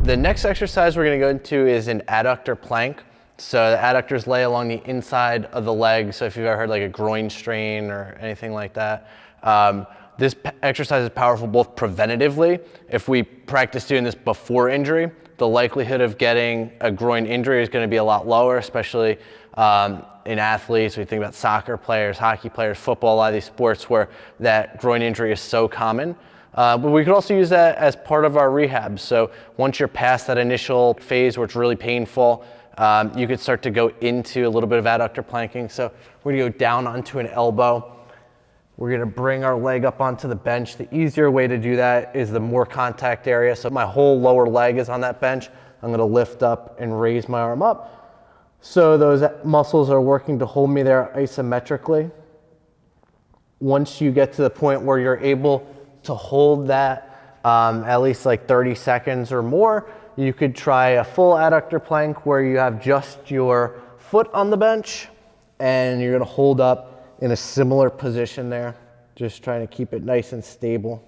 The next exercise we're gonna go into is an adductor plank. So the adductors lay along the inside of the leg. So if you've ever heard like a groin strain or anything like that, this exercise is powerful both preventatively. If we practice doing this before injury, the likelihood of getting a groin injury is gonna be a lot lower, especially in athletes. We think about soccer players, hockey players, football, a lot of these sports where that groin injury is so common. But we could also use that as part of our rehab. So once you're past that initial phase where it's really painful, you could start to go into a little bit of adductor planking. So we're gonna go down onto an elbow. We're gonna bring our leg up onto the bench. The easier way to do that is the more contact area. So my whole lower leg is on that bench. I'm gonna lift up and raise my arm up. So those muscles are working to hold me there isometrically. Once you get to the point where you're able to hold that at least like 30 seconds or more, you could try a full adductor plank where you have just your foot on the bench and you're gonna hold up in a similar position there, just trying to keep it nice and stable.